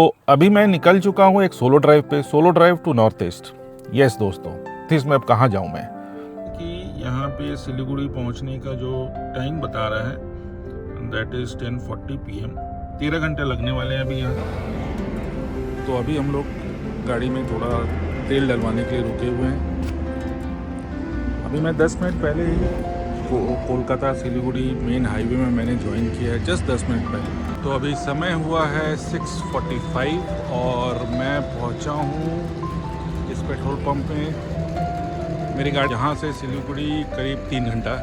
तो अभी मैं निकल चुका हूँ एक solo drive to north east. Yes दोस्तों, इसमें अब कहाँ जाऊँ मैं कि यहाँ पे सिलीगुड़ी पहुँचने का जो टाइम बता रहा है दैट इज़ 10:40 PM। 13 घंटे लगने वाले हैं अभी यहाँ। तो अभी हम लोग गाड़ी में थोड़ा तेल डलवाने के लिए रुके हुए हैं। अभी मैं 10 मिनट पहले ही कोलकाता सिलीगुड़ी मेन हाईवे में मैंने ज्वाइन किया है, जस्ट 10 मिनट पहले। तो अभी समय हुआ है 6:45 और मैं पहुंचा हूं इस पेट्रोल पंप में। मेरी गाड़ी यहाँ से सिलीगुड़ी करीब 3 घंटा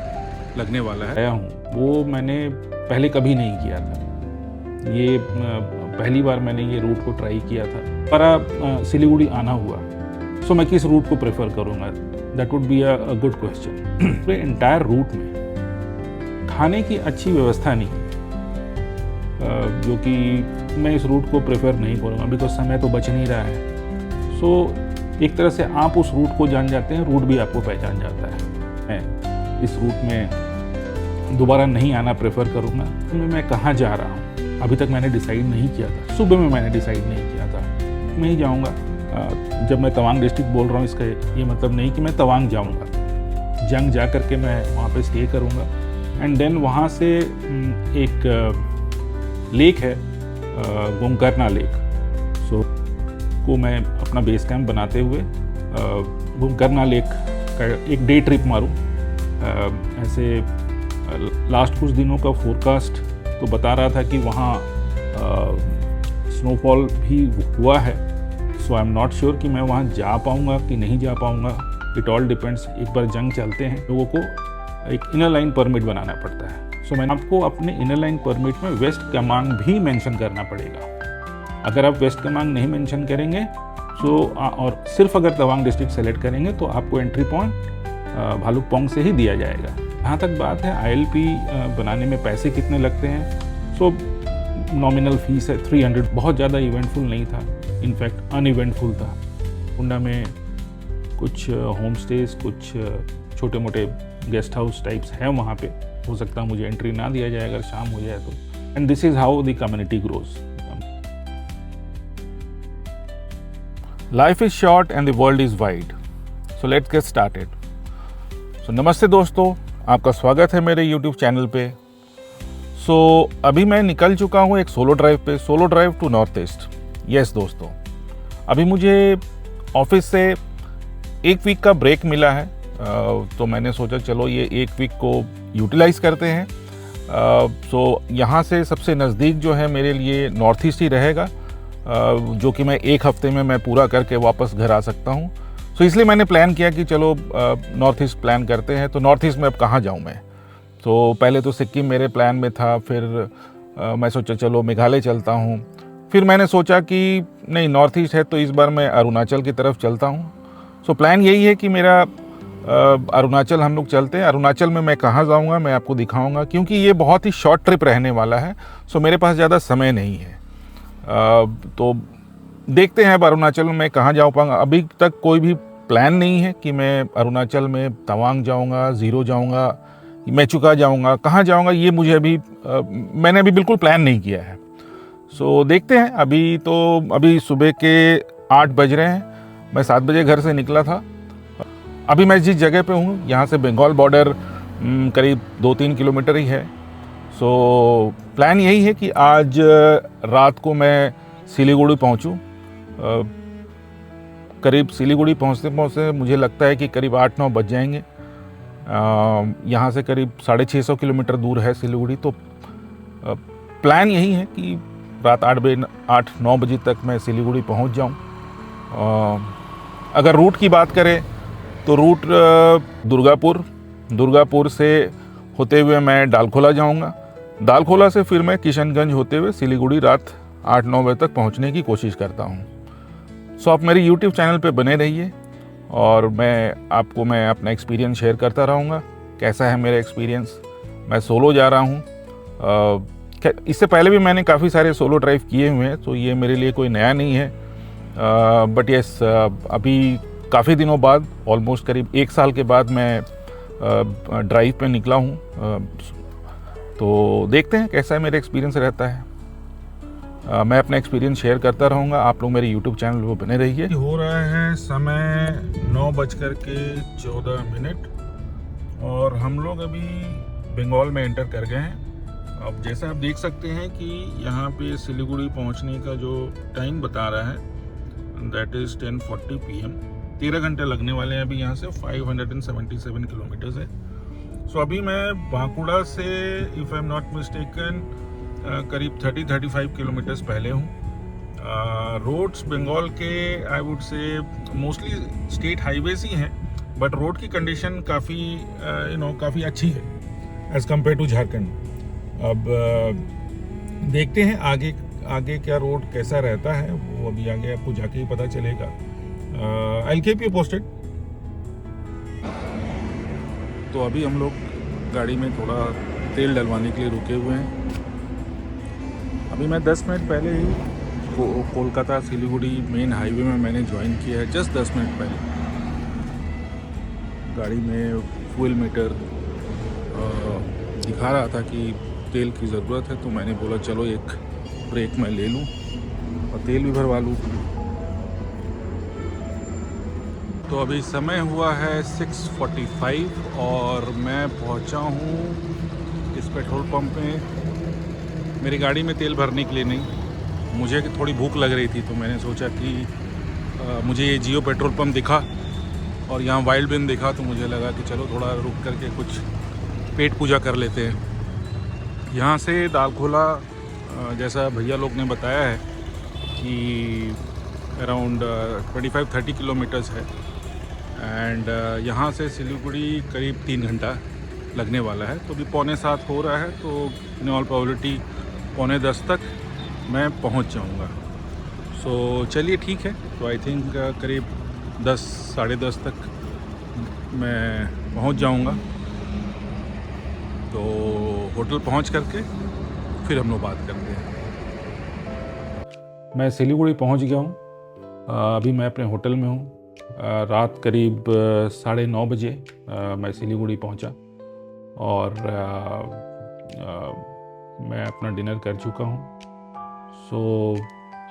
लगने वाला है। आया हूँ, वो मैंने पहले कभी नहीं किया था। ये पहली बार मैंने ये रूट को ट्राई किया था। पर सिलीगुड़ी आना हुआ, सो मैं किस रूट को प्रेफर करूँगा, that would be a good question. पूरे एंटायर रूट में खाने की अच्छी व्यवस्था नहीं है, जो कि मैं इस रूट को प्रेफर नहीं करूँगा। अभी तो समय तो बच नहीं रहा है। सो एक तरह से आप उस रूट को जान जाते हैं, रूट भी आपको पहचान जाता है। मैं इस रूट में दोबारा नहीं आना प्रेफर करूँगा। मैं कहाँ जा रहा हूँ अभी तक मैंने डिसाइड नहीं किया था। सुबह में मैंने डिसाइड नहीं किया था मैं ही जाऊँगा। जब मैं तवांग डिस्ट्रिक्ट बोल रहा हूँ, इसका ये मतलब नहीं कि मैं तवांग जाऊँगा। जंग जा कर के मैं वहाँ पे स्टे करूँगा एंड देन वहाँ से एक लेक है गोकर्णा लेक, सो को मैं अपना बेस कैंप बनाते हुए गोकर्णा लेक का एक डे ट्रिप मारूं। ऐसे लास्ट कुछ दिनों का फोरकास्ट तो बता रहा था कि वहाँ स्नोफॉल भी हुआ है। So I am not sure कि मैं वहाँ जा पाऊँगा कि नहीं जा पाऊँगा। It all depends. एक बार जंग चलते हैं लोगों को एक इनर लाइन परमिट बनाना पड़ता है। सो मैंने आपको अपने इनर लाइन परमिट में वेस्ट कामेंग भी मेंशन करना पड़ेगा। अगर आप वेस्ट कामेंग नहीं मेंशन करेंगे और सिर्फ अगर तवांग डिस्ट्रिक्ट सेलेक्ट करेंगे तो आपको एंट्री पॉइंट भालुकपोंग से ही दिया जाएगा। जहाँ तक बात है ILP बनाने में पैसे कितने लगते हैं, सो नॉमिनल फीस है 300। बहुत ज़्यादा इवेंटफुल नहीं था, इनफैक्ट अनइवेंटफुल था। कुंडा में कुछ होम स्टेज, कुछ छोटे मोटे गेस्ट हाउस टाइप्स हैं वहाँ पे। हो सकता है मुझे एंट्री ना दिया जाए अगर शाम हो जाए तो। And this is how the community grows. Life is short and the world is wide, so let's get started. So नमस्ते दोस्तों, आपका स्वागत है मेरे यूट्यूब चैनल पे। सो अभी मैं निकल चुका हूँ एक solo drive to north east. Yes दोस्तों, अभी मुझे ऑफिस से 1 वीक का ब्रेक मिला है। तो मैंने सोचा चलो ये 1 वीक को यूटिलाइज़ करते हैं। सो यहाँ से सबसे नज़दीक जो है मेरे लिए नॉर्थ ईस्ट ही रहेगा, जो कि मैं 1 हफ्ते में मैं पूरा करके वापस घर आ सकता हूँ। सो इसलिए मैंने प्लान किया कि चलो नॉर्थ ईस्ट प्लान करते हैं। तो नॉर्थ ईस्ट में अब कहाँ जाऊँ मैं। तो पहले तो सिक्किम मेरे प्लान में था, फिर मैं सोचा चलो मेघालय चलता हूँ। फिर मैंने सोचा कि नहीं, नॉर्थ ईस्ट है तो इस बार मैं अरुणाचल की तरफ चलता हूँ। सो प्लान यही है कि मेरा अरुणाचल हम लोग चलते हैं। अरुणाचल में मैं कहाँ जाऊँगा मैं आपको दिखाऊँगा, क्योंकि ये बहुत ही शॉर्ट ट्रिप रहने वाला है। सो मेरे पास ज़्यादा समय नहीं है। तो देखते हैं अब अरुणाचल में मैं कहाँ जा पाऊँगा। अभी तक कोई भी प्लान नहीं है कि मैं अरुणाचल में तवांग जाऊँगा, ज़ीरो जाऊँगा, मेचुका जाऊँगा, कहाँ जाऊँगा, ये मुझे मैंने अभी बिल्कुल प्लान नहीं किया है। सो देखते हैं। अभी सुबह के 8 बज रहे हैं। मैं 7 बजे घर से निकला था। अभी मैं जिस जगह पे हूँ यहाँ से बंगाल बॉर्डर करीब 2-3 किलोमीटर ही है। सो प्लान यही है कि आज रात को मैं सिलीगुड़ी पहुँचूँ। करीब सिलीगुड़ी पहुँचते पहुँचते मुझे लगता है कि करीब 8-9 बज जाएंगे। यहाँ से करीब 650 किलोमीटर दूर है सिलीगुड़ी। तो प्लान यही है कि रात 8-9 बजे तक मैं सिलीगुड़ी पहुँच जाऊँ। अगर रूट की बात करें तो रूट दुर्गापुर से होते हुए मैं डालखोला जाऊंगा। डालखोला से फिर मैं किशनगंज होते हुए सिलीगुड़ी रात 8-9 बजे तक पहुंचने की कोशिश करता हूं। सो आप मेरे यूट्यूब चैनल पे बने रहिए और मैं अपना एक्सपीरियंस शेयर करता रहूँगा। कैसा है मेरा एक्सपीरियंस। मैं सोलो जा रहा हूँ। इससे पहले भी मैंने काफ़ी सारे सोलो ड्राइव किए हुए हैं, तो ये मेरे लिए कोई नया नहीं है। बट यस, अभी काफ़ी दिनों बाद, ऑलमोस्ट करीब 1 साल के बाद मैं ड्राइव पे निकला हूँ। तो देखते हैं कैसा मेरा एक्सपीरियंस रहता है। मैं अपना एक्सपीरियंस शेयर करता रहूँगा। आप लोग मेरे यूट्यूब चैनल पर बने रहिए। हो रहा है समय 9:14 और हम लोग अभी बंगाल में एंटर कर गए हैं। अब जैसा आप देख सकते हैं कि यहाँ पे सिलीगुड़ी पहुँचने का जो टाइम बता रहा है दैट इज़ 10:40 PM। 13 घंटे लगने वाले हैं अभी यहाँ से। 577 किलोमीटर्स है। सो अभी मैं बांकुड़ा से if I am not mistaken करीब 30-35 किलोमीटर्स पहले हूँ। रोड्स बंगाल के I would say mostly state highways ही हैं, बट रोड की कंडीशन काफ़ी अच्छी है एज़ कम्पेयर टू झारखंड। अब देखते हैं आगे क्या रोड कैसा रहता है, वो अभी आगे आपको जाके ही पता चलेगा। I will keep you posted. तो अभी हम लोग गाड़ी में थोड़ा तेल डलवाने के लिए रुके हुए हैं। अभी मैं 10 मिनट पहले ही कोलकाता सिलीगुड़ी मेन हाईवे में मैंने ज्वाइन किया है, जस्ट 10 मिनट पहले। गाड़ी में फ्यूल मीटर दिखा रहा था कि तेल की ज़रूरत है, तो मैंने बोला चलो एक ब्रेक मैं ले लूँ और तेल भी भरवा लूँ। तो अभी समय हुआ है 6:45 और मैं पहुँचा हूँ इस पेट्रोल पंप में मेरी गाड़ी में तेल भरने के लिए नहीं। मुझे थोड़ी भूख लग रही थी, तो मैंने सोचा कि मुझे ये जियो पेट्रोल पंप दिखा और यहाँ वाइल्ड बिन दिखा, तो मुझे लगा कि चलो थोड़ा रुक करके कुछ पेट पूजा कर लेते हैं। यहाँ से दालखोला जैसा भैया लोग ने बताया है कि अराउंड 25-30 किलोमीटर्स है एंड यहाँ से सिलीगुड़ी करीब 3 घंटा लगने वाला है। तो अभी 6:45 हो रहा है, तो इन ऑल प्रोबेबिलिटी 9:45 तक मैं पहुँच जाऊँगा। सो चलिए ठीक है। तो आई थिंक करीब 10 साढ़े 10 तक मैं पहुँच जाऊँगा। तो होटल पहुँच करके फिर हम लोग बात करते हैं। मैं सिलीगुड़ी पहुँच गया हूँ। अभी मैं अपने होटल में हूँ। रात करीब 9:30 बजे मैं सिलीगुड़ी पहुँचा और मैं अपना डिनर कर चुका हूँ। सो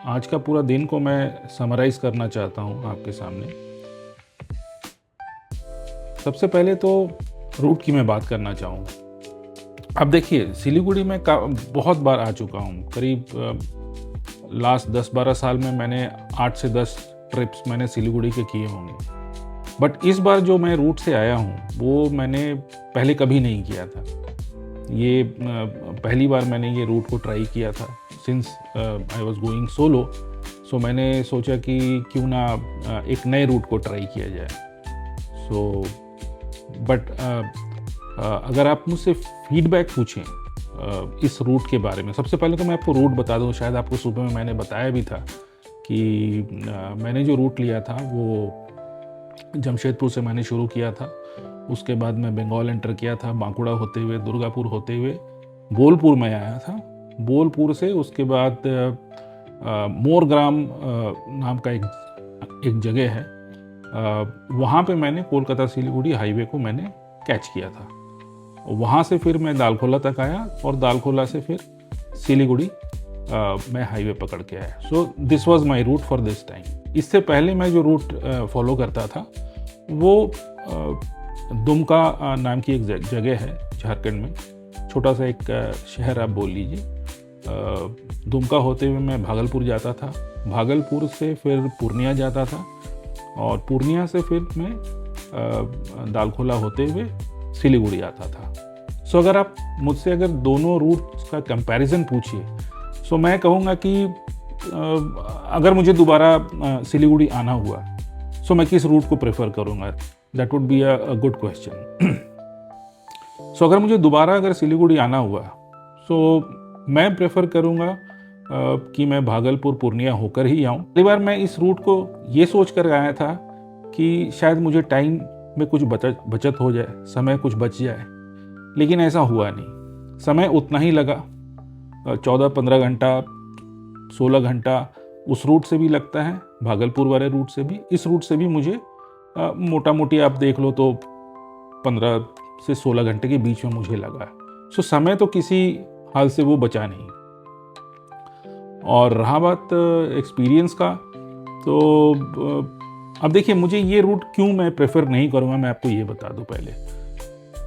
आज का पूरा दिन को मैं समराइज़ करना चाहता हूँ आपके सामने। सबसे पहले तो रूट की मैं बात करना चाहूँगा। अब देखिए, सिलीगुड़ी में बहुत बार आ चुका हूँ। करीब लास्ट 10-12 साल में मैंने 8 से 10 ट्रिप्स मैंने सिलीगुड़ी के किए होंगे। बट इस बार जो मैं रूट से आया हूँ वो मैंने पहले कभी नहीं किया था। ये पहली बार मैंने ये रूट को ट्राई किया था since I was going solo. So मैंने सोचा कि क्यों ना एक नए रूट को ट्राई किया जाए। सो बट अगर आप मुझसे फीडबैक पूछें इस रूट के बारे में, सबसे पहले तो मैं आपको रूट बता दूं। शायद आपको सुबह में मैंने बताया भी था कि मैंने जो रूट लिया था वो जमशेदपुर से मैंने शुरू किया था। उसके बाद मैं बंगाल एंटर किया था, बांकुड़ा होते हुए, दुर्गापुर होते हुए बोलपुर में आया था। बोलपुर से उसके बाद मोरग्राम नाम का एक जगह है, वहाँ पे मैंने कोलकाता सिलीगुड़ी हाईवे को मैंने कैच किया था। वहाँ से फिर मैं दालखोला तक आया और दालखोला से फिर सिलीगुड़ी मैं हाईवे पकड़ के आया। So this was my route for this time. इससे पहले मैं जो रूट फॉलो करता था वो दुमका नाम की एक जगह है झारखंड में, छोटा सा एक शहर आप बोल लीजिए। दुमका होते हुए मैं भागलपुर जाता था, भागलपुर से फिर पूर्णिया जाता था और पूर्णिया से फिर मैं दालखोला होते हुए सिलीगुड़ी आता था। सो अगर आप मुझसे अगर दोनों रूट्स का कंपैरिजन पूछिए, सो मैं कहूँगा कि अगर मुझे दोबारा सिलीगुड़ी आना हुआ सो मैं किस रूट को प्रेफर करूँगा, that would be a good question. So अगर मुझे दोबारा अगर सिलीगुड़ी आना हुआ सो मैं प्रेफर करूँगा कि मैं भागलपुर पूर्णिया होकर ही आऊँ। पहली बार मैं इस रूट को ये सोच कर आया था कि शायद मुझे टाइम में कुछ बचत हो जाए, समय कुछ बच जाए, लेकिन ऐसा हुआ नहीं। समय उतना ही लगा, 14-15 घंटा 16 घंटा उस रूट से भी लगता है, भागलपुर वाले रूट से भी। इस रूट से भी मुझे मोटा मोटी आप देख लो तो 15 से 16 घंटे के बीच में मुझे लगा। सो समय तो किसी हाल से वो बचा नहीं। और रहा बात एक्सपीरियंस का, तो अब देखिए मुझे ये रूट क्यों मैं प्रेफर नहीं करूँगा, मैं आपको ये बता दूँ। पहले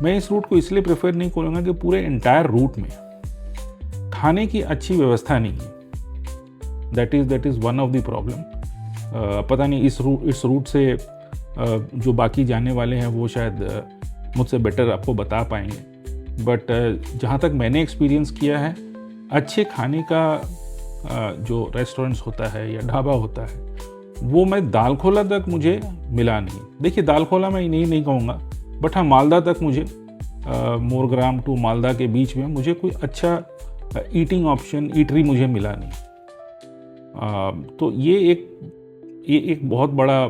मैं इस रूट को इसलिए प्रेफर नहीं करूँगा कि पूरे एंटायर रूट में खाने की अच्छी व्यवस्था नहीं है। That is one of the problem. पता नहीं इस रूट से जो बाकी जाने वाले हैं वो शायद मुझसे बेटर आपको बता पाएंगे, बट जहाँ तक मैंने एक्सपीरियंस किया है, अच्छे खाने का जो रेस्टोरेंट्स होता है या ढाबा होता है वो मैं दालखोला तक मुझे मिला नहीं। देखिए दालखोला मैं नहीं कहूँगा, बट हाँ मालदा तक मुझे मोरग्राम टू मालदा के बीच में मुझे कोई अच्छा ईटिंग ऑप्शन, ईटरी मुझे मिला नहीं। तो ये एक बहुत बड़ा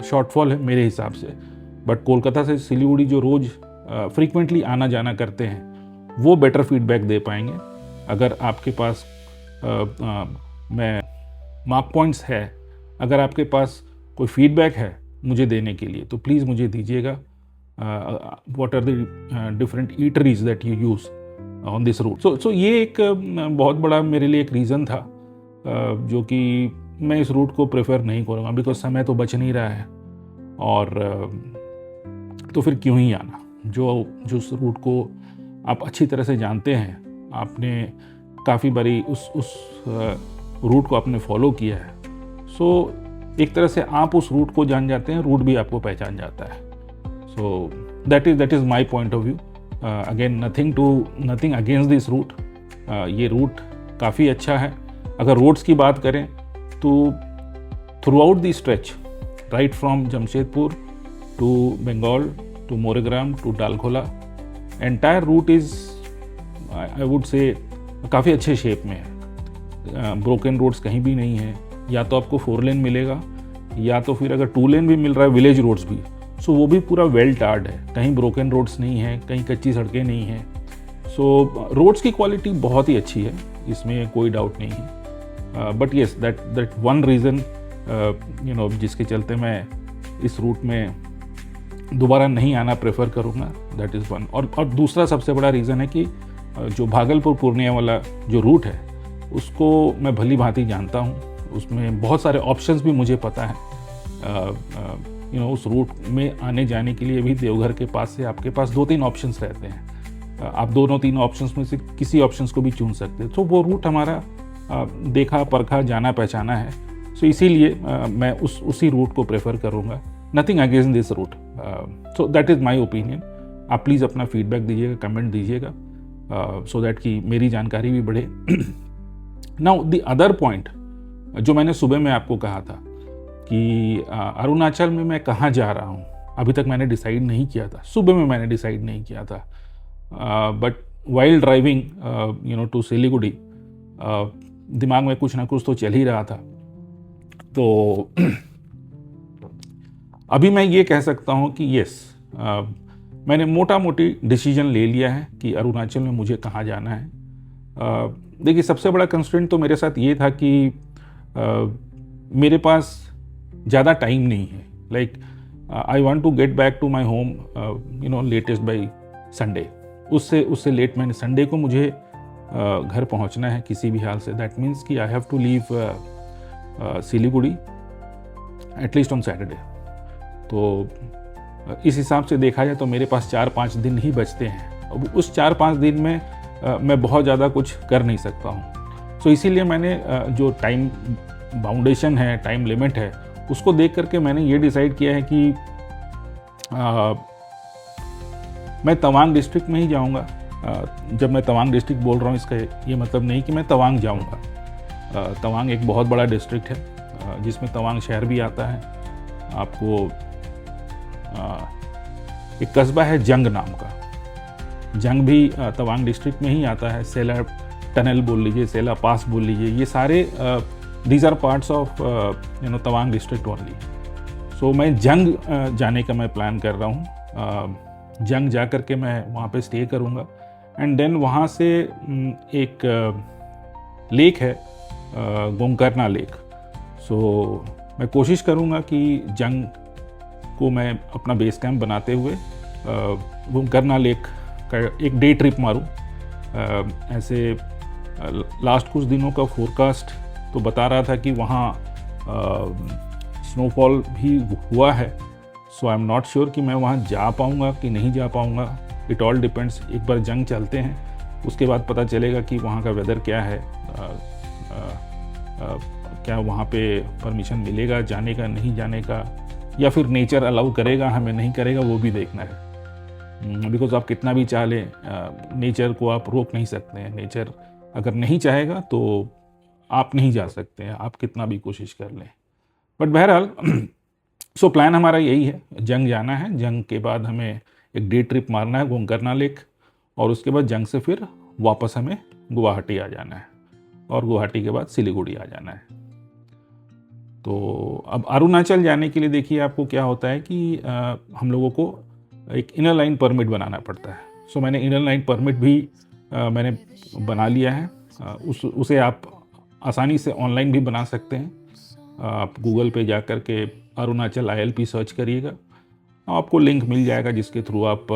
शॉर्टफॉल है मेरे हिसाब से। बट कोलकाता से सिलीगुड़ी जो रोज़ फ्रीक्वेंटली आना जाना करते हैं वो बेटर फीडबैक दे पाएंगे। अगर आपके पास मैं मार्क पॉइंट्स है, अगर आपके पास कोई फीडबैक है मुझे देने के लिए, तो प्लीज़ मुझे दीजिएगा। What are the different eateries that you use on this route. So ये एक बहुत बड़ा मेरे लिए एक रीज़न था जो कि मैं इस रूट को प्रेफर नहीं करूँगा, बिकॉज समय तो बच नहीं रहा है, और तो फिर क्यों ही आना। जो उस रूट को आप अच्छी तरह से जानते हैं, आपने काफ़ी बारी उस रूट को आपने फॉलो किया है, सो एक तरह से आप उस रूट को जान जाते हैं, रूट भी आपको पहचान जाता है। So that is my point of view. Again nothing against this route. ये रूट काफ़ी अच्छा है। अगर रोड्स की बात करें तो throughout the stretch, right from Jamshedpur to Bengal to Moregram to Dalkhola, entire route is I would say काफ़ी अच्छे शेप में है। ब्रोकन रोड्स कहीं भी नहीं है। या तो आपको 4 लेन मिलेगा, या तो फिर अगर 2 लेन भी मिल रहा है, विलेज रोड्स भी, सो वो भी पूरा वेल टार्ड है। कहीं ब्रोकन रोड्स नहीं है, कहीं कच्ची सड़कें नहीं हैं। सो रोड्स की क्वालिटी बहुत ही अच्छी है, इसमें कोई डाउट नहीं है। But yes that one reason जिसके चलते मैं इस रूट में दोबारा नहीं आना प्रेफर करूँगा, दैट इज़ वन। और दूसरा सबसे बड़ा रीज़न है कि जो भागलपुर पूर्णिया वाला जो रूट है उसको मैं भली भांति जानता हूँ। उसमें बहुत सारे ऑप्शंस भी मुझे पता है। उस रूट में आने जाने के लिए भी देवघर के पास से आपके पास 2-3 ऑप्शंस रहते हैं। आप 2-3 ऑप्शंस में से किसी ऑप्शंस को भी चुन सकते हैं। तो वो रूट हमारा देखा परखा जाना पहचाना है। सो इसीलिए मैं उसी रूट को प्रेफर करूँगा। Nothing against this route. So that is my opinion. आप प्लीज़ अपना फीडबैक दीजिएगा, कमेंट दीजिएगा, सो दैट कि मेरी जानकारी भी बढ़े। नाउ द अदर पॉइंट जो मैंने सुबह में आपको कहा था कि अरुणाचल में मैं कहाँ जा रहा हूँ, अभी तक मैंने डिसाइड नहीं किया था। सुबह में मैंने डिसाइड नहीं किया था, but while driving to Siliguri दिमाग में कुछ ना कुछ तो चल ही रहा था। तो अभी मैं ये कह सकता हूँ कि येस, मैंने मोटा मोटी डिसीजन ले लिया है कि अरुणाचल में मुझे कहाँ जाना है। देखिए सबसे बड़ा कंस्ट्रेंट तो मेरे साथ ये था कि मेरे पास ज़्यादा टाइम नहीं है। Like I want to get back to my home latest by Sunday. उससे लेट मैंने संडे को मुझे घर पहुंचना है किसी भी हाल से। दैट मीन्स कि I have to leave Siliguri at least on Saturday. तो इस हिसाब से देखा जाए तो मेरे पास 4-5 दिन ही बचते हैं। अब उस 4-5 दिन में मैं बहुत ज़्यादा कुछ कर नहीं सकता हूँ। सो इसीलिए मैंने जो टाइम बाउंडेशन है, टाइम लिमिट है, उसको देख करके मैंने ये डिसाइड किया है कि मैं तवांग डिस्ट्रिक्ट में ही जाऊँगा। जब मैं तवांग डिस्ट्रिक्ट बोल रहा हूँ, इसका ये मतलब नहीं कि मैं तवांग जाऊँगा। तवांग एक बहुत बड़ा डिस्ट्रिक्ट है जिसमें तवांग शहर भी आता है। आपको एक कस्बा है जंग नाम का, जंग भी तवांग डिस्ट्रिक्ट में ही आता है। सेला टनल बोल लीजिए, सेला पास बोल लीजिए, ये सारे these are parts of Tawang district only. So मैं जंग जाने का मैं प्लान कर रहा हूँ। जंग जा कर के मैं वहाँ पे स्टे करूँगा एंड देन वहाँ से एक लेक है गोंकर्णा लेक। सो मैं कोशिश करूँगा कि जंग को मैं अपना बेस कैंप बनाते हुए गोंकर्णा लेक का एक डे ट्रिप मारूँ। ऐसे लास्ट कुछ दिनों का फोरकास्ट तो बता रहा था कि वहाँ स्नोफॉल भी हुआ है। So I am not sure कि मैं वहाँ जा पाऊँगा कि नहीं जा पाऊँगा। It all depends. एक बार जंग चलते हैं, उसके बाद पता चलेगा कि वहाँ का वेदर क्या है। क्या वहाँ पे परमिशन मिलेगा जाने का, नहीं जाने का, या फिर नेचर अलाउ करेगा हमें, नहीं करेगा, वो भी देखना है। बिकॉज आप कितना भी चाह लें, नेचर को आप रोक नहीं सकते हैं। नेचर अगर नहीं चाहेगा तो आप नहीं जा सकते हैं, आप कितना भी कोशिश कर लें। बट बहरहाल सो प्लान हमारा यही है, जंग जाना है। जंग के बाद हमें एक डे ट्रिप मारना है गोकर्ण लेक, और उसके बाद जंग से फिर वापस हमें गुवाहाटी आ जाना है, और गुवाहाटी के बाद सिलीगुड़ी आ जाना है। तो अब अरुणाचल जाने के लिए देखिए आपको क्या होता है कि हम लोगों को एक इनर लाइन परमिट बनाना पड़ता है। सो मैंने इनर लाइन परमिट भी मैंने बना लिया है। उसे आप आसानी से ऑनलाइन भी बना सकते हैं। आप गूगल पे जा कर के अरुणाचल ILP सर्च करिएगा, आपको लिंक मिल जाएगा जिसके थ्रू आप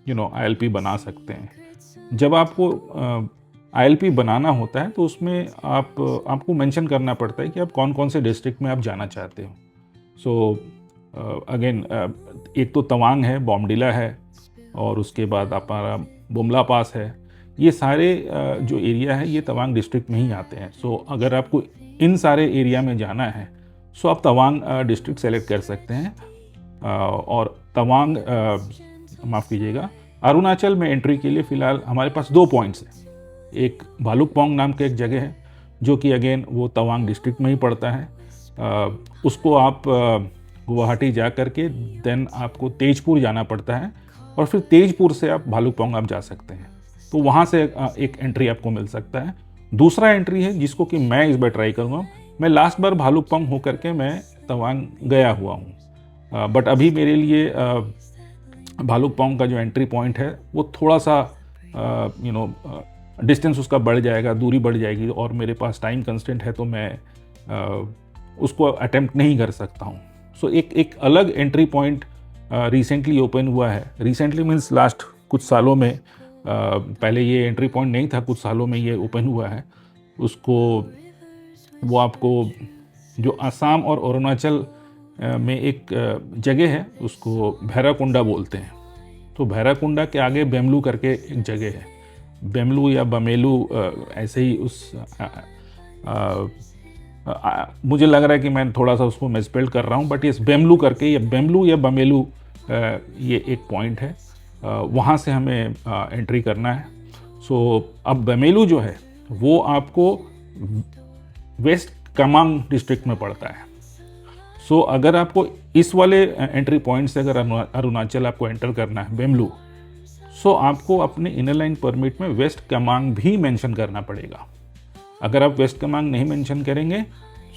ILP बना सकते हैं। जब आपको ILP बनाना होता है तो उसमें आपको मेंशन करना पड़ता है कि आप कौन कौन से डिस्ट्रिक्ट में आप जाना चाहते हो। सो अगेन एक तो तवांग है, बॉमडिला है, और उसके बाद हमारा बुमला पास है। ये सारे जो एरिया है ये तवांग डिस्ट्रिक्ट में ही आते हैं। सो अगर आपको इन सारे एरिया में जाना है सो आप तवांग डिस्ट्रिक्ट सेलेक्ट कर सकते हैं। और तवांग माफ़ कीजिएगा, अरुणाचल में एंट्री के लिए फ़िलहाल हमारे पास 2 पॉइंट्स हैं। एक भालुकपोंग नाम का एक जगह है जो कि अगेन वो तवांग डिस्ट्रिक्ट में ही पड़ता है। उसको आप गुवाहाटी जा कर के देन आपको तेजपुर जाना पड़ता है, और फिर तेजपुर से आप भालुकपोंग आप जा सकते हैं। तो वहाँ से एक एंट्री आपको मिल सकता है। दूसरा एंट्री है जिसको कि मैं इस बार ट्राई करूँगा। मैं लास्ट बार भालुकपोंग होकर के मैं तवांग गया हुआ हूँ, बट अभी मेरे लिए भालुकपोंग का जो एंट्री पॉइंट है वो थोड़ा सा डिस्टेंस उसका बढ़ जाएगा, दूरी बढ़ जाएगी, और मेरे पास टाइम कंस्टेंट है तो मैं उसको अटेम्प्ट नहीं कर सकता हूँ। सो एक अलग एंट्री पॉइंट रिसेंटली ओपन हुआ है। रिसेंटली मीन्स लास्ट कुछ सालों में, पहले ये एंट्री पॉइंट नहीं था, कुछ सालों में ये ओपन हुआ है। वो आपको जो असम और अरुणाचल में एक जगह है उसको भैराकुंडा बोलते हैं। तो भैराकुंडा के आगे बेमलू करके एक जगह है, बेमलू या बमेलू ऐसे ही मुझे लग रहा है कि मैं थोड़ा सा उसको मिसस्पेल कर रहा हूँ, बट ये बेमलू करके या बेमलू या बमेलू ये एक पॉइंट है। वहाँ से हमें एंट्री करना है। सो अब बमेलू जो है वो आपको वेस्ट कामेंग डिस्ट्रिक्ट में पड़ता है। सो अगर आपको इस वाले एंट्री पॉइंट से अगर अरुणाचल आपको एंटर करना है बेमलू, सो आपको अपने इनर लाइन परमिट में वेस्ट कामेंग भी मेंशन करना पड़ेगा। अगर आप वेस्ट कामेंग नहीं मेंशन करेंगे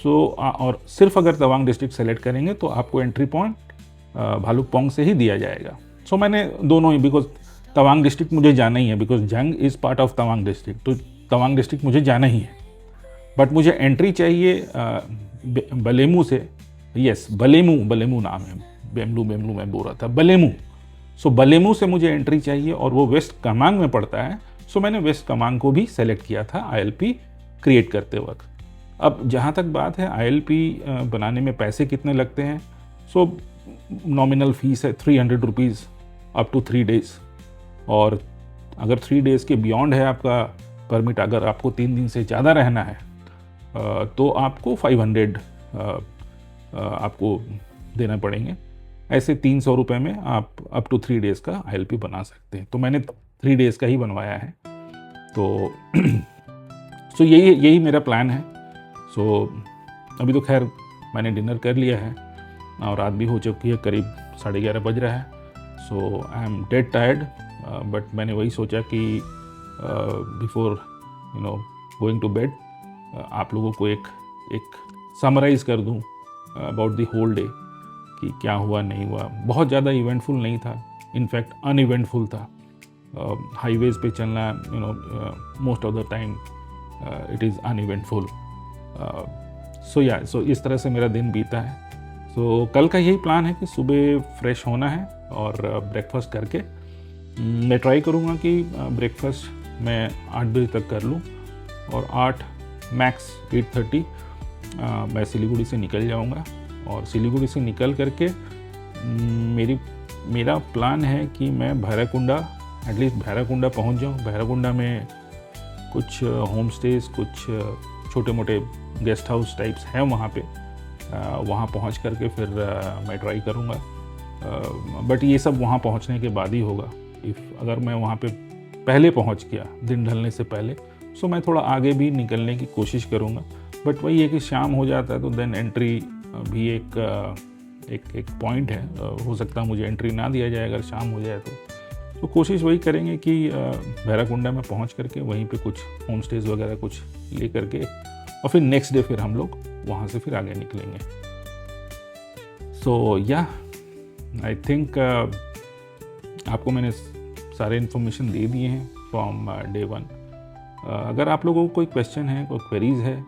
और सिर्फ अगर तवांग डिस्ट्रिक्ट सेलेक्ट करेंगे तो आपको एंट्री पॉइंट भालुकपोंग से ही दिया जाएगा। सो मैंने दोनों ही, बिकॉज तवांग डिस्ट्रिक्ट मुझे जाना ही है, बिकॉज जंग is part of Tawang district, तो तवांग डिस्ट्रिक्ट मुझे जाना ही है। बट मुझे एंट्री चाहिए बलेमू से। यस, बलेमू नाम है, बेमलू मैं बोल रहा था, बलेमू। सो बलेमू से मुझे एंट्री चाहिए और वो वेस्ट कामेंग में पड़ता है। सो मैंने वेस्ट कामेंग को भी सेलेक्ट किया था ILP क्रिएट करते वक्त। अब जहाँ तक बात है ILP बनाने में पैसे कितने लगते हैं, सो नॉमिनल फीस है 300 रुपीज़ अप टू 3 डेज़, और अगर 3 डेज़ के बियॉन्ड है आपका परमिट, अगर आपको 3 दिन से ज़्यादा रहना है तो आपको 500 आपको देना पड़ेंगे। ऐसे 300 रुपये में आप अप टू 3 डेज़ का ILP बना सकते हैं। तो मैंने 3 डेज़ का ही बनवाया है। तो सो यही मेरा प्लान है। सो अभी तो खैर मैंने डिनर कर लिया है और रात भी हो चुकी है, करीब 11:30 बज रहा है। So I am dead tired, but मैंने वही सोचा कि बिफोर गोइंग टू बेड आप लोगों को एक समराइज़ कर दूं अबाउट द होल डे कि क्या हुआ नहीं हुआ। बहुत ज़्यादा इवेंटफुल नहीं था, इनफैक्ट अनइवेंटफुल था। हाईवेज़ पे चलना most of the time it is uneventful. So इस तरह से मेरा दिन बीता है। सो कल का यही प्लान है कि सुबह फ्रेश होना है और ब्रेकफास्ट करके मैं ट्राई करूँगा कि ब्रेकफास्ट मैं 8 बजे तक कर लूँ, और 8 मैक्स 8:30 मैं सिलीगुड़ी से निकल जाऊंगा। और सिलीगुड़ी से निकल करके मेरा प्लान है कि मैं भैरवकुंडा, एटलीस्ट भैरवकुंडा पहुंच जाऊं। भैरवकुंडा में कुछ होम स्टेज, कुछ छोटे मोटे गेस्ट हाउस टाइप्स हैं वहाँ पे। वहाँ पहुँच करके फिर मैं ट्राई करूँगा, बट ये सब वहाँ पहुँचने के बाद ही होगा। अगर मैं वहाँ पे पहले पहुँच गया दिन ढलने से पहले, सो मैं थोड़ा आगे भी निकलने की कोशिश करूँगा। बट वही है कि शाम हो जाता है तो देन एंट्री भी एक पॉइंट है। हो सकता है मुझे एंट्री ना दिया जाए अगर शाम हो जाए तो कोशिश वही करेंगे कि भैरवकुंडा में पहुंच करके वहीं पे कुछ होम स्टेज वगैरह कुछ ले करके और फिर नेक्स्ट डे फिर हम लोग वहाँ से फिर आगे निकलेंगे। सो या आई थिंक आपको मैंने सारे इन्फॉर्मेशन दे दिए हैं फ्रॉम डे 1। अगर आप लोगों को कोई क्वेश्चन है, कोई क्वेरीज है,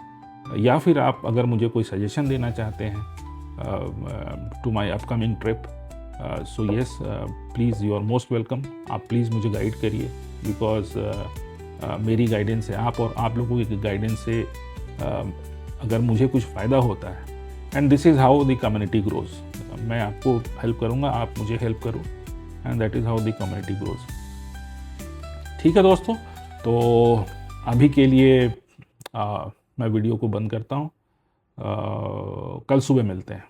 या फिर आप अगर मुझे कोई सजेशन देना चाहते हैं to my upcoming trip, so yes please, you are most welcome. आप प्लीज़ मुझे गाइड करिए, बिकॉज मेरी गाइडेंस से आप लोगों की गाइडेंस से अगर मुझे कुछ फ़ायदा होता है, and this is how the community grows. मैं आपको हेल्प करूँगा, आप मुझे हेल्प करो, and that is how the community grows. ठीक है दोस्तों, तो अभी के लिए मैं वीडियो को बंद करता हूँ। कल सुबह मिलते हैं।